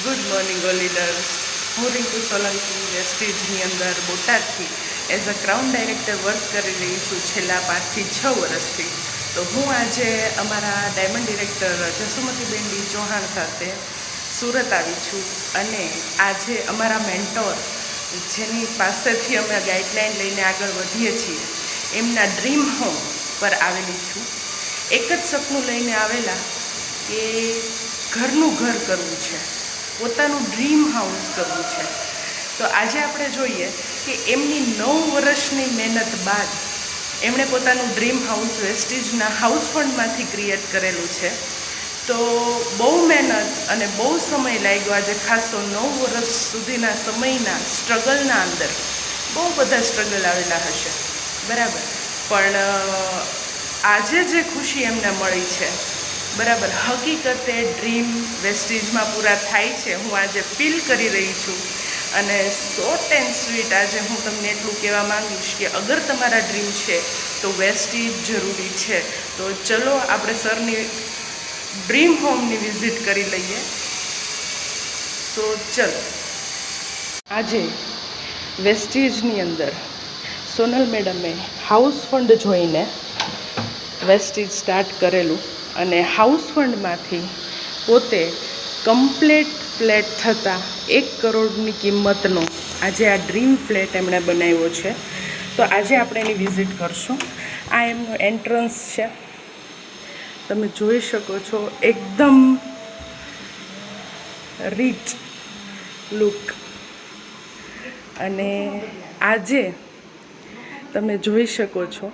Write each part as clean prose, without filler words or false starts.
Good morning all leaders. હું રિંકુ સોલંકી વેસ્ટેજની અંદર બોટાદથી as a crown director work કરી રહી છું છેલ્લા 5 થી 6 વર્ષથી. તો હું આજે અમારા ડાયમંડ ડિરેક્ટર જસુમતીબેન ડી ચૌહાણ સાથે સુરત આવી છું અને આજે અમારા મેન્ટોર જેની પાસેથી અમે ગાઈડલાઈન લઈને આગળ વધીએ છીએ એમના ડ્રીમ હોમ પર આવેલી છું. એક જ સપનું લઈને આવેલા કે ઘરનું ઘર કરવું છે, પોતાનું ડ્રીમ હાઉસ કરવું છે. તો આજે આપણે જોઈએ કે એમની 9 વર્ષની મહેનત બાદ એમણે પોતાનું ડ્રીમ હાઉસ વેસ્ટેજના હાઉસ ફંડમાંથી ક્રિએટ કરેલું છે. તો બહુ મહેનત અને બહુ સમય લાગ્યો. આજે ખાસો 9 વર્ષ સુધીના સમયના સ્ટ્રગલના અંદર બહુ બધા સ્ટ્રગલ આવેલા હશે, બરાબર, પણ આજે જે ખુશી એમને મળી છે, બરાબર, હકીકતે ડ્રીમ વેસ્ટેજમાં પૂરા થાય છે. હું આજે ફીલ કરી રહી છું અને શોર્ટ એન્ડ સ્વીટ આજે હું તમને એટલું કહેવા માંગીશ કે અગર તમારા ડ્રીમ છે તો વેસ્ટેજ જરૂરી છે. તો ચલો આપણે સરની ડ્રીમ હોમની વિઝિટ કરી લઈએ. તો ચલો, આજે વેસ્ટેજની અંદર સોનલ મેડમે હાઉસ ફંડ જોઈને વેસ્ટેજ સ્ટાર્ટ કરેલું અને હાઉસ ફંડમાંથી પોતે કમ્પ્લેટ ફ્લેટ થતાં 1 કરોડની કિંમતનો આજે આ ડ્રીમ ફ્લેટ એમણે બનાવ્યો છે. તો આજે આપણે એની વિઝિટ કરશું. આ એમનું એન્ટ્રન્સ છે, તમે જોઈ શકો છો. એકદમ રીચ લુક. અને આજે તમે જોઈ શકો છો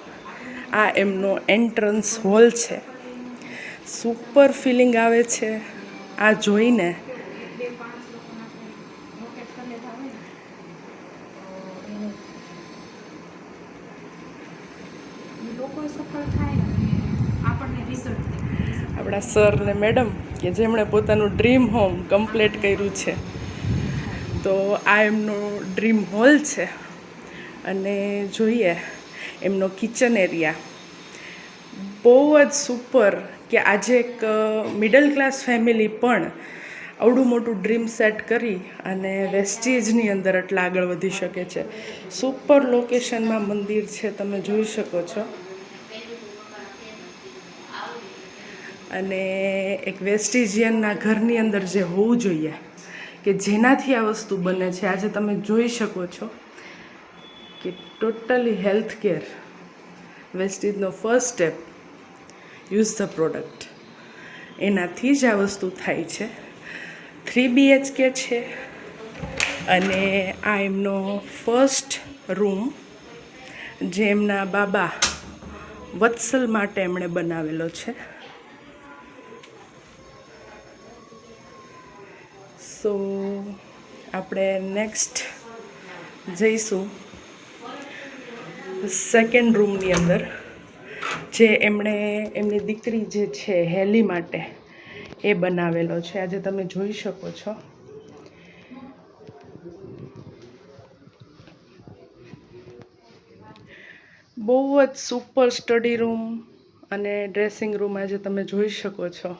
આ એમનો એન્ટ્રન્સ હોલ છે. સુપર ફિલિંગ આવે છે આ જોઈને. આપણા સર ને મેડમ કે જેમણે પોતાનું ડ્રીમ હોમ કમ્પ્લીટ કર્યું છે. તો આ એમનો ડ્રીમ હોલ છે અને જોઈએ એમનો કિચન એરિયા બહુ જ સુપર. કે આજે એક મિડલ ક્લાસ ફેમિલી પણ આવડું મોટું ડ્રીમ સેટ કરી અને વેસ્ટેજની અંદર એટલા આગળ વધી શકે છે. સુપર લોકેશનમાં મંદિર છે, તમે જોઈ શકો છો. અને એક વેસ્ટેજિયનના ઘરની અંદર જે હોવું જોઈએ કે જેનાથી આ વસ્તુ બને છે, આજે તમે જોઈ શકો છો કે ટોટલી હેલ્થ કેર વેસ્ટેજનો first step use the product, એનાથી જ આ વસ્તુ થાય છે. 3 BHK છે અને આ એમનો ફર્સ્ટ રૂમ જે એમના બાબા વત્સલ માટે એમણે બનાવેલો છે. સો આપણે નેક્સ્ટ જઈશું સેકન્ડ રૂમની અંદર, જે એમણે એમની દીકરી જે છે હેલી માટે એ બનાવેલો છે. આજે તમે જોઈ શકો છો. બહુ જ સુપર સ્ટડી રૂમ અને ડ્રેસિંગ રૂમ આજે તમે જોઈ શકો છો.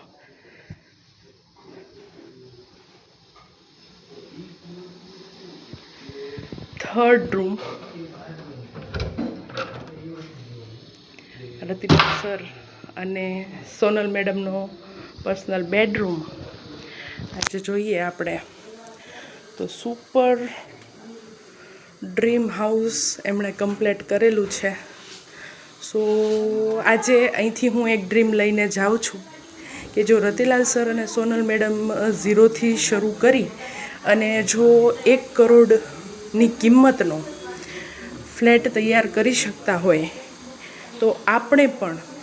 થર્ડ રૂમ રતિલાલ સર અને સોનલ મેડમનો પર્સનલ બેડરૂમ આજે જોઈએ આપણે. તો સુપર ડ્રીમ હાઉસ એમણે કમ્પ્લીટ કરેલું છે. સો આજે અહીંથી હું એક ડ્રીમ લઈને જાઉં છું કે જો રતિલાલ સર અને સોનલ મેડમ 0થી શરૂ કરી અને જો 1 કરોડની કિંમતનો ફ્લેટ તૈયાર કરી શકતા હોય તો આપણે પણ